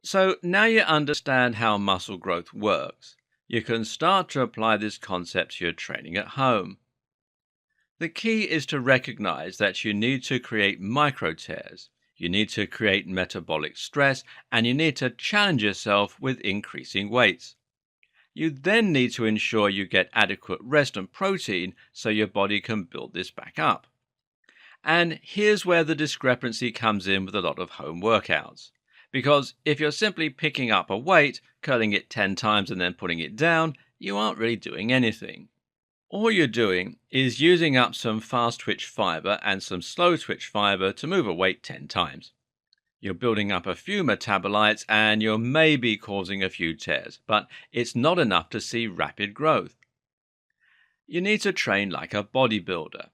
So now you understand how muscle growth works. You can start to apply this concept to your training at home. The key is to recognize that you need to create micro tears, you need to create metabolic stress, and you need to challenge yourself with increasing weights. You then need to ensure you get adequate rest and protein so your body can build this back up. And here's where the discrepancy comes in with a lot of home workouts. Because if you're simply picking up a weight, curling it 10 times and then putting it down, you aren't really doing anything. All you're doing is using up some fast twitch fiber and some slow twitch fiber to move a weight 10 times. You're building up a few metabolites and you're maybe causing a few tears, but it's not enough to see rapid growth. You need to train like a bodybuilder.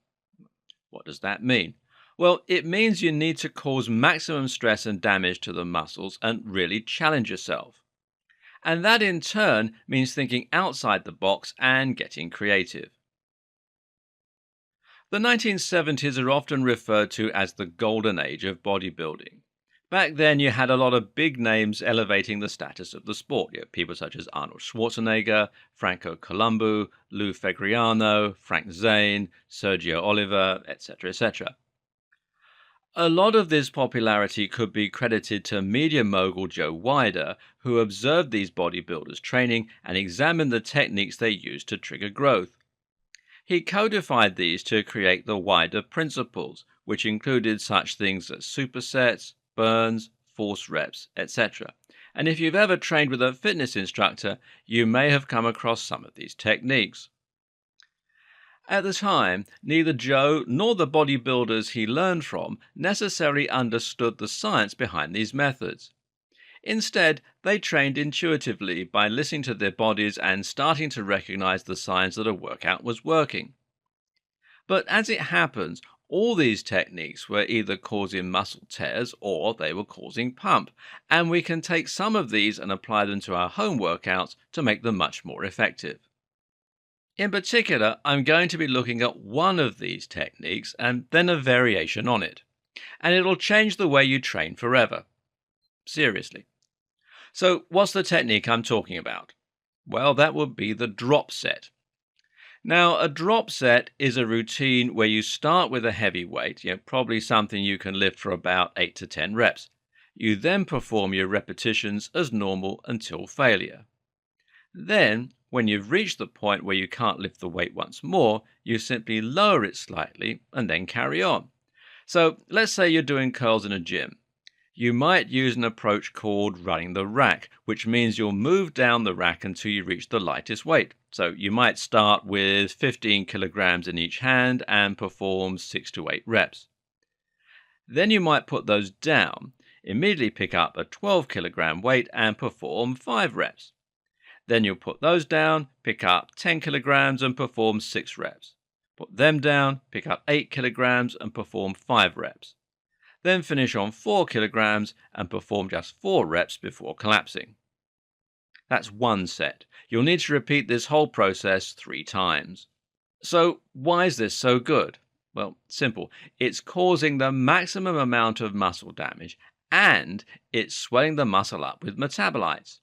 What does that mean? Well, it means you need to cause maximum stress and damage to the muscles and really challenge yourself. And that in turn means thinking outside the box and getting creative. The 1970s are often referred to as the golden age of bodybuilding. Back then, you had a lot of big names elevating the status of the sport. You had people such as Arnold Schwarzenegger, Franco Columbu, Lou Fegriano, Frank Zane, Sergio Oliver, etc., etc. A lot of this popularity could be credited to media mogul Joe Wider, who observed these bodybuilders training and examined the techniques they used to trigger growth. He codified these to create the Wider principles, which included such things as supersets, burns, force reps, etc. And if you've ever trained with a fitness instructor, you may have come across some of these techniques. At the time, neither Joe nor the bodybuilders he learned from necessarily understood the science behind these methods. Instead, they trained intuitively by listening to their bodies and starting to recognize the signs that a workout was working. But as it happens, all these techniques were either causing muscle tears or they were causing pump, and we can take some of these and apply them to our home workouts to make them much more effective. In particular, I'm going to be looking at one of these techniques and then a variation on it, and it'll change the way you train forever. Seriously. So, what's the technique I'm talking about? Well, that would be the drop set. Now, a drop set is a routine where you start with a heavy weight, probably something you can lift for about 8 to 10 reps. You then perform your repetitions as normal until failure. Then, when you've reached the point where you can't lift the weight once more, you simply lower it slightly and then carry on. So, let's say you're doing curls in a gym. You might use an approach called running the rack, which means you'll move down the rack until you reach the lightest weight. So you might start with 15 kilograms in each hand and perform 6 to 8 reps. Then you might put those down, immediately pick up a 12-kilogram weight and perform 5 reps. Then you'll put those down, pick up 10 kilograms and perform 6 reps. Put them down, pick up 8 kilograms and perform 5 reps. Then finish on 4 kilograms and perform just 4 reps before collapsing. That's one set. You'll need to repeat this whole process 3 times. So why is this so good? Well, simple. It's causing the maximum amount of muscle damage and it's swelling the muscle up with metabolites.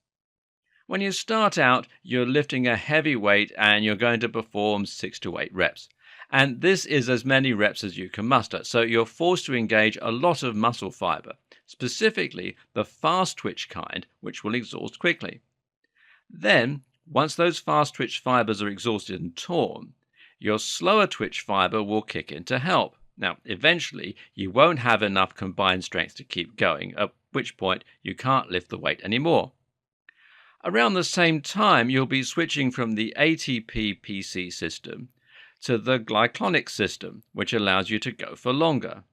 When you start out, you're lifting a heavy weight and you're going to perform 6 to 8 reps. And this is as many reps as you can muster, so you're forced to engage a lot of muscle fiber, specifically the fast twitch kind, which will exhaust quickly. Then, once those fast twitch fibers are exhausted and torn, your slower twitch fiber will kick in to help. Now, eventually, you won't have enough combined strength to keep going, at which point you can't lift the weight anymore. Around the same time, you'll be switching from the ATP-PC system to the glyconic system, which allows you to go for longer.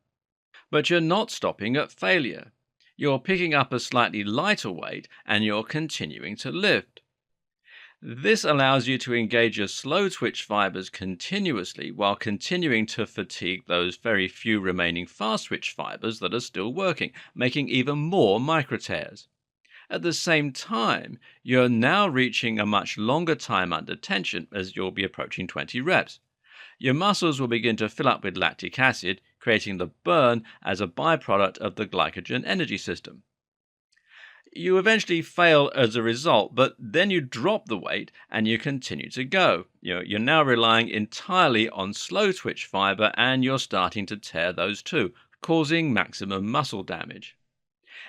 But you're not stopping at failure. You're picking up a slightly lighter weight and you're continuing to lift. This allows you to engage your slow twitch fibers continuously while continuing to fatigue those very few remaining fast twitch fibers that are still working, making even more micro tears. At the same time, you're now reaching a much longer time under tension as you'll be approaching 20 reps. Your muscles will begin to fill up with lactic acid, creating the burn as a byproduct of the glycogen energy system. You eventually fail as a result, but then you drop the weight and you continue to go. You're now relying entirely on slow twitch fiber and you're starting to tear those too, causing maximum muscle damage.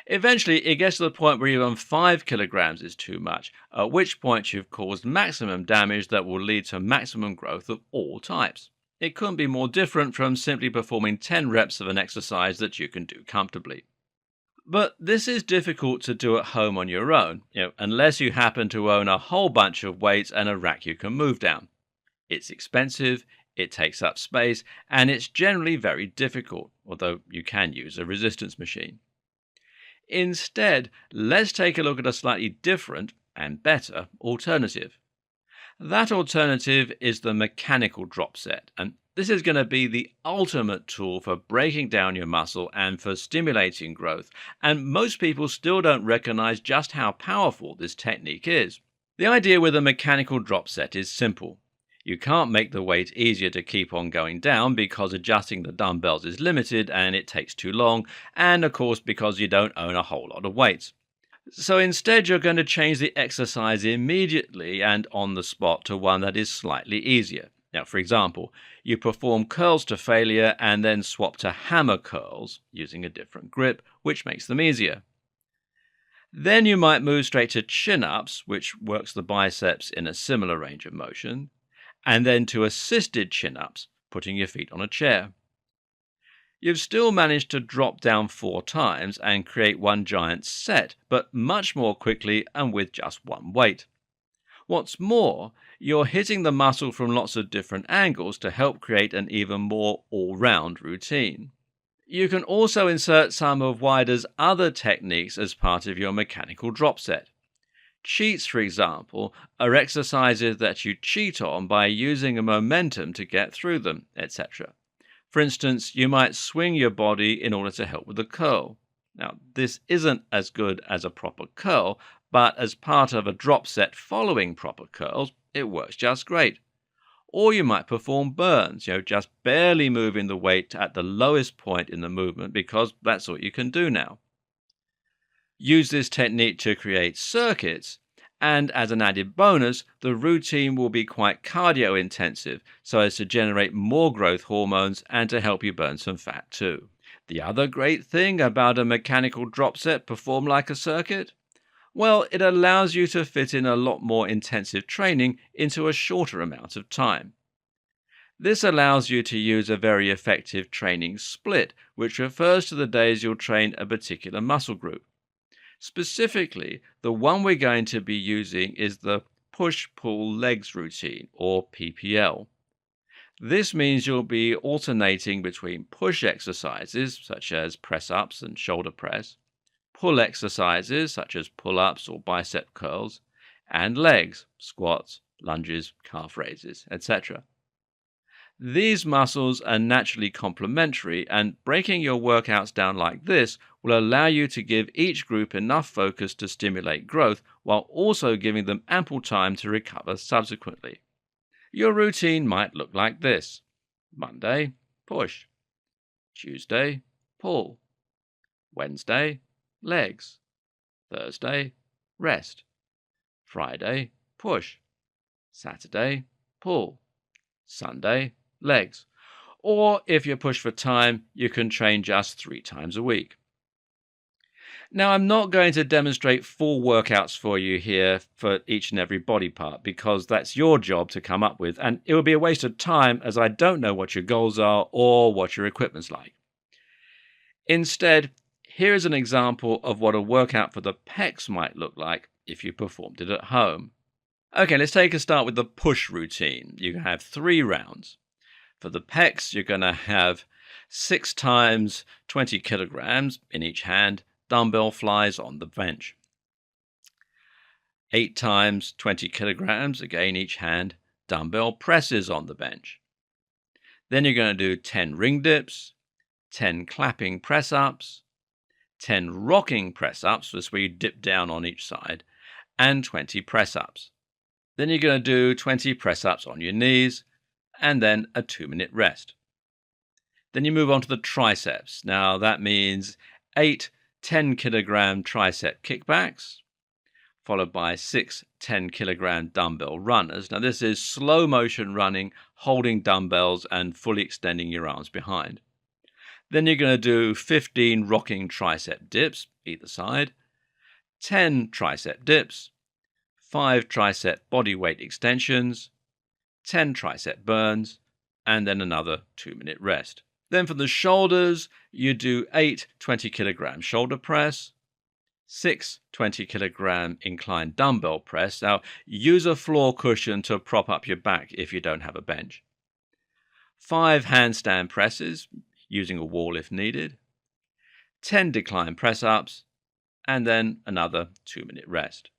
Eventually, it gets to the point where even 5 kilograms is too much, at which point you've caused maximum damage that will lead to maximum growth of all types. It couldn't be more different from simply performing 10 reps of an exercise that you can do comfortably. But this is difficult to do at home on your own, unless you happen to own a whole bunch of weights and a rack you can move down. It's expensive, it takes up space, and it's generally very difficult, although you can use a resistance machine. Instead, let's take a look at a slightly different and better alternative. That alternative is the mechanical drop set, and this is going to be the ultimate tool for breaking down your muscle and for stimulating growth, and most people still don't recognize just how powerful this technique is. The idea with a mechanical drop set is simple. You can't make the weight easier to keep on going down because adjusting the dumbbells is limited and it takes too long, and of course because you don't own a whole lot of weights. So instead, you're going to change the exercise immediately and on the spot to one that is slightly easier. Now, for example, you perform curls to failure and then swap to hammer curls using a different grip, which makes them easier. Then you might move straight to chin-ups, which works the biceps in a similar range of motion, and then to assisted chin-ups, putting your feet on a chair. You've still managed to drop down 4 times and create one giant set, but much more quickly and with just one weight. What's more, you're hitting the muscle from lots of different angles to help create an even more all-round routine. You can also insert some of Wider's other techniques as part of your mechanical drop set. Cheats, for example, are exercises that you cheat on by using a momentum to get through them, etc. For instance, you might swing your body in order to help with a curl. Now, this isn't as good as a proper curl, but as part of a drop set following proper curls, it works just great. Or you might perform burns, just barely moving the weight at the lowest point in the movement because that's all you can do now. Use this technique to create circuits, and as an added bonus, the routine will be quite cardio intensive so as to generate more growth hormones and to help you burn some fat too. The other great thing about a mechanical drop set performed like a circuit? Well, it allows you to fit in a lot more intensive training into a shorter amount of time. This allows you to use a very effective training split, which refers to the days you'll train a particular muscle group. Specifically, the one we're going to be using is the push-pull legs routine, or PPL. This means you'll be alternating between push exercises, such as press-ups and shoulder press, pull exercises, such as pull-ups or bicep curls, and legs, squats, lunges, calf raises, etc. These muscles are naturally complementary, and breaking your workouts down like this will allow you to give each group enough focus to stimulate growth while also giving them ample time to recover subsequently. Your routine might look like this: Monday, push; Tuesday, pull; Wednesday, legs; Thursday, rest; Friday, push; Saturday, pull; Sunday, legs. Or if you're pushed for time, you can train just 3 times a week. Now, I'm not going to demonstrate full workouts for you here for each and every body part because that's your job to come up with, and it would be a waste of time as I don't know what your goals are or what your equipment's like. Instead, here is an example of what a workout for the pecs might look like if you performed it at home. Okay, let's take a start with the push routine. You have 3 rounds. For the pecs, you're going to have 6 times 20 kilograms in each hand, dumbbell flies on the bench. 8 times 20 kilograms, again each hand, dumbbell presses on the bench. Then you're going to do 10 ring dips, 10 clapping press-ups, 10 rocking press-ups, this is where you dip down on each side, and 20 press-ups. Then you're going to do 20 press-ups on your knees, and then a 2-minute rest. Then you move on to the triceps. Now that means 8 10 kilogram tricep kickbacks, followed by 6 10-kilogram dumbbell runners. Now, this is slow motion running, holding dumbbells and fully extending your arms behind. Then you're going to do 15 rocking tricep dips either side, 10 tricep dips, 5 tricep body weight extensions, 10 tricep burns, and then another 2-minute rest. Then for the shoulders, you do 8 20-kilogram shoulder press, 6 20-kilogram inclined dumbbell press. Now, use a floor cushion to prop up your back if you don't have a bench. 5 handstand presses, using a wall if needed, 10 decline press-ups, and then another 2-minute rest.